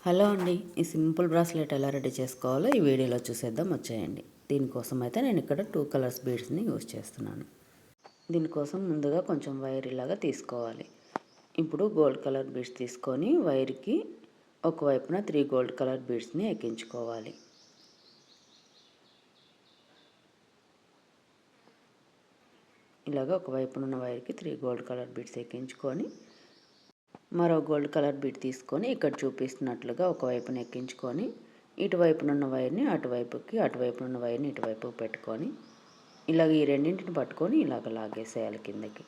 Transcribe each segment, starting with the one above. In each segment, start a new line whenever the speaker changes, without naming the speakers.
Hello అండి, ఈ simple bracelet ఎలా రెడీ చేసుకోవాలో ఈ వీడియోలో చూసేద్దాం, వచ్చేయండి. దీనికోసం అయితే నేను ఇక్కడ 2 కలర్స్ బీడ్స్ని యూజ్ చేస్తున్నాను. దీనికోసం ముందుగా కొంచెం వైర్ ఇలాగా తీసుకోవాలి. ఇప్పుడు గోల్డ్ కలర్ బీడ్స్ తీసుకొని వైర్కి ఒకవైపున 3 గోల్డ్ కలర్ బీడ్స్ని ఎక్కించుకోవాలి. ఇలాగ ఒకవైపున ఉన్న వైర్కి 3 గోల్డ్ కలర్ బీడ్స్ ఎక్కించుకొని మరో గోల్డ్ కలర్ బీడ్ తీసుకొని ఇక్కడ చూపిస్తున్నట్లుగా ఒకవైపున ఎక్కించుకొని ఇటువైపునున్న వైర్ని అటువైపుకి, అటువైపునున్న వైర్ని ఇటువైపుకి పెట్టుకొని ఇలాగ ఈ రెండింటిని పట్టుకొని ఇలాగ లాగేసేయాలి కిందకి.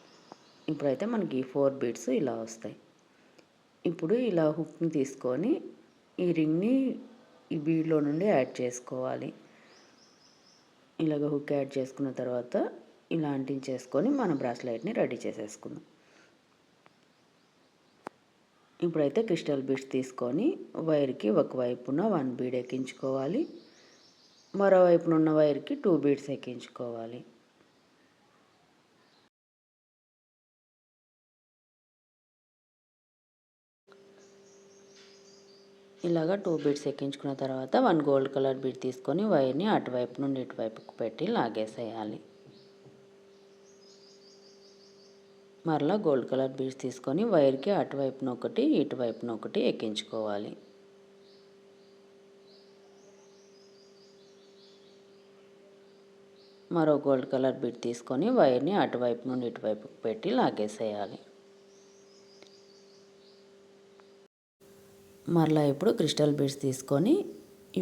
ఇప్పుడైతే మనకి ఈ 4 బీడ్స్ ఇలా వస్తాయి. ఇప్పుడు ఇలా హుక్ని తీసుకొని ఈ రింగ్ని ఈ బీడ్లో నుండి యాడ్ చేసుకోవాలి. ఇలాగ హుక్ యాడ్ చేసుకున్న తర్వాత ఇలా అంటించేసుకొని మన బ్రాస్లెట్ని రెడీ చేసేసుకుందాం. ఇప్పుడైతే క్రిస్టల్ బీడ్స్ తీసుకొని వైర్కి ఒకవైపున 1 బీడ్ ఎక్కించుకోవాలి, మరోవైపున ఉన్న వైర్కి 2 బీడ్స్ ఎక్కించుకోవాలి. ఇలాగా 2 బీడ్స్ ఎక్కించుకున్న తర్వాత 1 గోల్డ్ కలర్ బీడ్ తీసుకొని వైర్ని అటువైపు నుండి ఇటువైపుకు పెట్టి లాగేసేయాలి. మరలా గోల్డ్ కలర్ బీడ్స్ తీసుకొని వైర్కి అటువైపున ఒకటి, ఇటువైపున ఒకటి ఎక్కించుకోవాలి. మరో గోల్డ్ కలర్ బీడ్ తీసుకొని వైర్ని అటువైపు నుండి ఇటువైపుకి పెట్టి లాగేసేయాలి. మరలా ఇప్పుడు క్రిస్టల్ బీడ్స్ తీసుకొని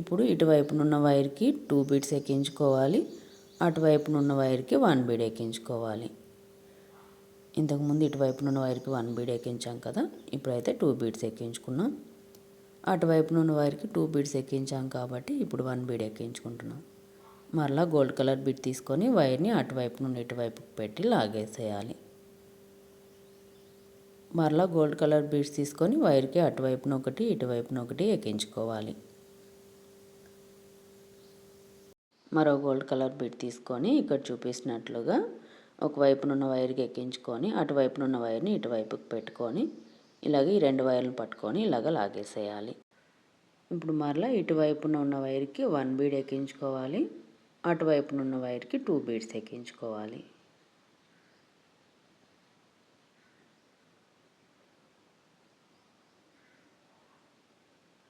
ఇప్పుడు ఇటువైపునున్న వైర్కి 2 బీడ్స్ ఎక్కించుకోవాలి, అటువైపునున్న వైర్కి 1 బీడ్ ఎక్కించుకోవాలి. ఇంతకుముందు ఇటువైపునున్న వైర్కి 1 బీడ్ ఎక్కించాం కదా, ఇప్పుడైతే 2 బీడ్స్ ఎక్కించుకున్నాం. అటువైపునున్న వైర్కి 2 బీడ్స్ ఎక్కించాం కాబట్టి ఇప్పుడు 1 బీడ్ ఎక్కించుకుంటున్నాం. మరలా గోల్డ్ కలర్ బీడ్ తీసుకొని వైర్ని అటువైపు నుండి ఇటువైపుకి పెట్టి లాగేసేయాలి. మరలా గోల్డ్ కలర్ బీడ్స్ తీసుకొని వైర్కి అటువైపున ఒకటి, ఇటువైపున ఒకటి ఎక్కించుకోవాలి. మరో గోల్డ్ కలర్ బీడ్ తీసుకొని ఇక్కడ చూపిస్తున్నట్లుగా ఒకవైపునున్న వైర్కి ఎక్కించుకొని అటువైపునున్న వైర్ని ఇటువైపుకి పెట్టుకొని ఇలాగ ఈ 2 వైర్లను పట్టుకొని ఇలాగ లాగేసేయాలి. ఇప్పుడు మరలా ఇటువైపున ఉన్న వైర్కి 1 బీడ్ ఎక్కించుకోవాలి, అటువైపునున్న వైర్కి 2 బీడ్స్ ఎక్కించుకోవాలి.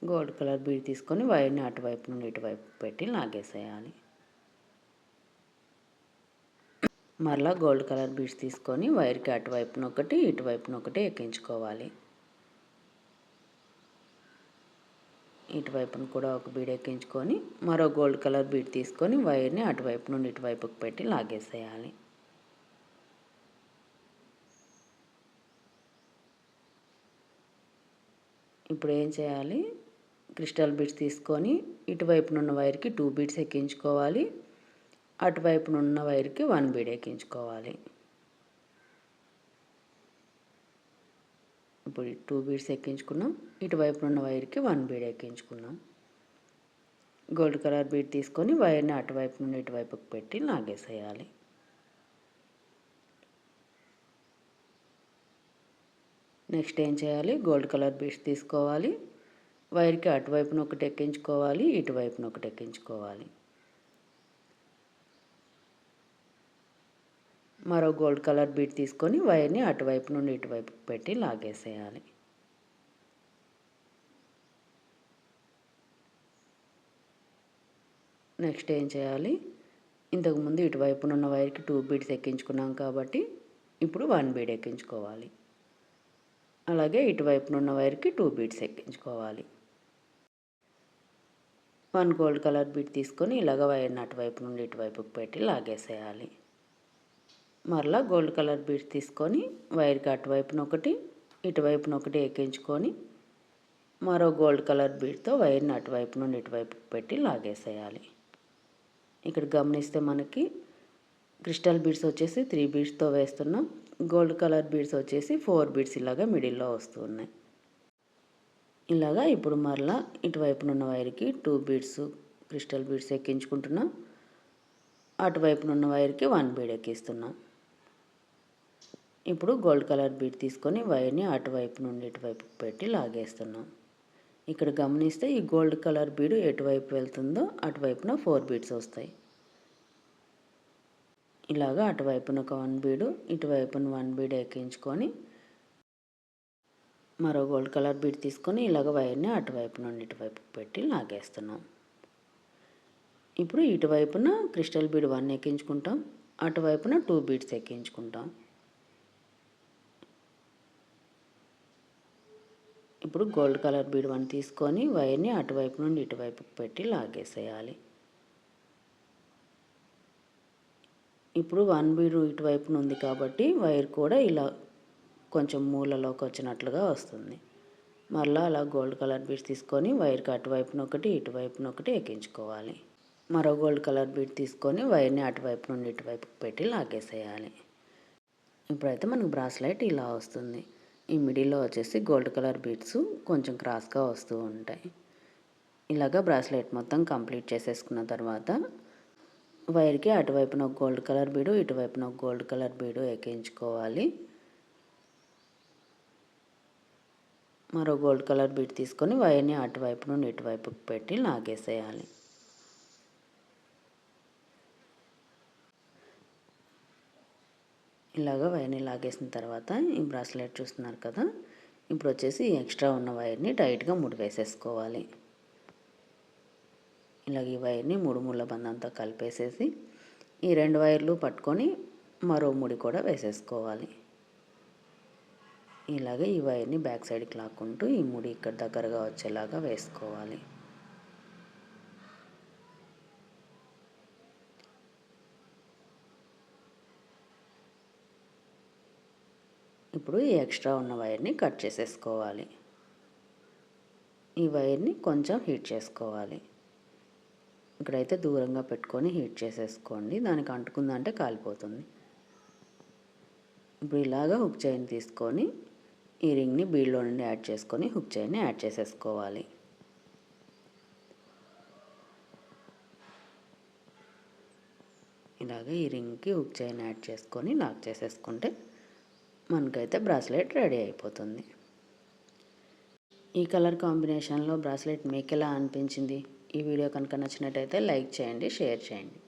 గోల్డ్ కలర్ బీడ్ తీసుకొని వైర్ని అటువైపు నుండి ఇటువైపు పెట్టి లాగేసేయాలి. మరలా గోల్డ్ కలర్ బీడ్స్ తీసుకొని వైర్కి అటువైపున ఒకటి, ఇటువైపున ఒకటి ఎక్కించుకోవాలి. ఇటువైపున కూడా ఒక బీడ్ ఎక్కించుకొని మరో గోల్డ్ కలర్ బీడ్ తీసుకొని వైర్ని అటువైపు నుండి ఇటువైపుకి పెట్టి లాగేసేయాలి. ఇప్పుడు ఏం చేయాలి, క్రిస్టల్ బీడ్స్ తీసుకొని ఇటువైపునున్న వైర్కి 2 బీడ్స్ ఎక్కించుకోవాలి, అటువైపునున్న వైర్కి 1 బీడ్ ఎక్కించుకోవాలి. ఇప్పుడు 2 బీడ్స్ ఎక్కించుకున్నాం, ఇటువైపునున్న వైర్కి 1 బీడ్ ఎక్కించుకున్నాం. గోల్డ్ కలర్ బీడ్ తీసుకొని వైర్ని అటువైపు నుండి ఇటువైపుకి పెట్టి లాగేసేయాలి. నెక్స్ట్ ఏం చేయాలి, గోల్డ్ కలర్ బీడ్స్ తీసుకోవాలి, వైర్కి అటువైపున ఒకటి ఎక్కించుకోవాలి, ఇటువైపున ఒకటి ఎక్కించుకోవాలి. మరో గోల్డ్ కలర్ బీడ్ తీసుకొని వైర్ని అటువైపు నుండి ఇటువైపు పెట్టి లాగేసేయాలి. నెక్స్ట్ ఏం చేయాలి, ఇంతకుముందు ఇటువైపునున్న వైర్కి 2 బీడ్స్ ఎక్కించుకున్నాం కాబట్టి ఇప్పుడు 1 బీడ్ ఎక్కించుకోవాలి. అలాగే ఇటువైపునున్న వైర్కి 2 బీడ్స్ ఎక్కించుకోవాలి. 1 గోల్డ్ కలర్ బీడ్ తీసుకొని ఇలాగ వైర్ని అటువైపు నుండి ఇటువైపుకి పెట్టి లాగేసేయాలి. మరలా గోల్డ్ కలర్ బీడ్స్ తీసుకొని వైర్కి అటువైపున ఒకటి, ఇటువైపున ఒకటి ఎక్కించుకొని మరో గోల్డ్ కలర్ బీడ్తో వైర్ని అటువైపు నుండి ఇటువైపుకి పెట్టి లాగేసేయాలి. ఇక్కడ గమనిస్తే మనకి క్రిస్టల్ బీడ్స్ వచ్చేసి 3 బీడ్స్తో వేస్తున్నాం, గోల్డ్ కలర్ బీడ్స్ వచ్చేసి 4 బీడ్స్ ఇలాగా మిడిల్లో వస్తున్నాయి. ఇలాగా ఇప్పుడు మరలా ఇటువైపునున్న వైర్కి 2 బీడ్స్ క్రిస్టల్ బీడ్స్ ఎక్కించుకుంటున్నాం, అటువైపునున్న వైర్కి 1 బీడ్ ఎక్కిస్తున్నాం. ఇప్పుడు గోల్డ్ కలర్ బీడ్ తీసుకొని వైర్ని అటువైపు నుండి ఇటువైపు పెట్టి లాగేస్తున్నాం. ఇక్కడ గమనిస్తే ఈ గోల్డ్ కలర్ బీడు ఎటువైపు వెళ్తుందో అటువైపున 4 బీడ్స్ వస్తాయి. ఇలాగా అటువైపున ఒక 1 బీడు, ఇటువైపున 1 బీడ్ ఎక్కించుకొని మరో గోల్డ్ కలర్ బీడ్ తీసుకొని ఇలాగ వైర్ని అటువైపు నుండి ఇటువైపు పెట్టి లాగేస్తున్నాం. ఇప్పుడు ఇటువైపున క్రిస్టల్ బీడ్ 1 ఎక్కించుకుంటాం, అటువైపున 2 బీడ్స్ ఎక్కించుకుంటాం. ఇప్పుడు గోల్డ్ కలర్ బీడ్ 1 తీసుకొని వైర్ని అటువైపు నుండి ఇటువైపుకి పెట్టి లాగేసేయాలి. ఇప్పుడు 1 బీడ్ ఇటువైపున ఉంది కాబట్టి వైర్ కూడా ఇలా కొంచెం మూలలోకి వచ్చినట్లుగా వస్తుంది. మరలా అలా గోల్డ్ కలర్ బీడ్స్ తీసుకొని వైర్కి అటువైపున ఒకటి ఇటువైపున ఒకటి ఎక్కించుకోవాలి. మరో గోల్డ్ కలర్ బీడ్ తీసుకొని వైర్ని అటువైపు నుండి ఇటువైపుకి పెట్టి లాగేసేయాలి. ఇప్పుడైతే మనకు బ్రాస్లైట్ ఇలా వస్తుంది. ఈ మిడిల్లో వచ్చేసి గోల్డ్ కలర్ బీడ్స్ కొంచెం క్రాస్గా వస్తూ ఉంటాయి. ఇలాగ బ్రాస్లైట్ మొత్తం కంప్లీట్ చేసేసుకున్న తర్వాత వైర్కి అటువైపున ఒక గోల్డ్ కలర్ బీడు, ఇటువైపున ఒక గోల్డ్ కలర్ బీడు ఎక్కించుకోవాలి. మరో గోల్డ్ కలర్ బీడ్ తీసుకొని వైర్ని అటువైపు నుండి ఇటువైపుకి పెట్టి లాగేసేయాలి. ఇలాగ వైర్ని లాగేసిన తర్వాత ఈ బ్రాస్లెట్ చూస్తున్నారు కదా, ఇప్పుడు వచ్చేసి ఎక్స్ట్రా ఉన్న వైర్ని టైట్గా ముడి వేసేసుకోవాలి. ఇలాగ ఈ వైర్ని 3 ముళ్ళ బంధంతో కలిపేసేసి ఈ 2 వైర్లు పట్టుకొని మరో ముడి కూడా వేసేసుకోవాలి. ఇలాగ ఈ వైర్ని బ్యాక్ సైడ్కి లాక్కుంటూ ఈ ముడి ఇక్కడ దగ్గరగా వచ్చేలాగా వేసుకోవాలి. ఇప్పుడు ఈ ఎక్స్ట్రా ఉన్న వైర్ని కట్ చేసేసుకోవాలి. ఈ వైర్ని కొంచెం హీట్ చేసుకోవాలి. ఇక్కడైతే దూరంగా పెట్టుకొని హీట్ చేసేసుకోండి, దానికి అంటుకుందంటే కాలిపోతుంది. ఇప్పుడు ఇలాగా హుక్ చైన్ తీసుకొని ఈ రింగ్ని బీడ్లో నుండి యాడ్ చేసుకొని హుక్ చైన్ని యాడ్ చేసేసుకోవాలి. ఇలాగే ఈ రింగ్కి హుక్ చైన్ యాడ్ చేసుకొని లాక్ చేసేసుకుంటే మనకైతే బ్రాస్లెట్ రెడీ అయిపోతుంది. ఈ కలర్ కాంబినేషన్లో బ్రాస్లెట్ మీకు ఎలా అనిపించింది? ఈ వీడియో కనుక నచ్చినట్టయితే లైక్ చేయండి, షేర్ చేయండి.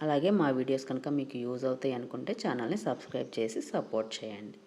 అలాగే మా వీడియోస్ కనుక మీకు యూజ్ అవుతాయి అనుకుంటే ఛానల్ని సబ్స్క్రైబ్ చేసి సపోర్ట్ చేయండి.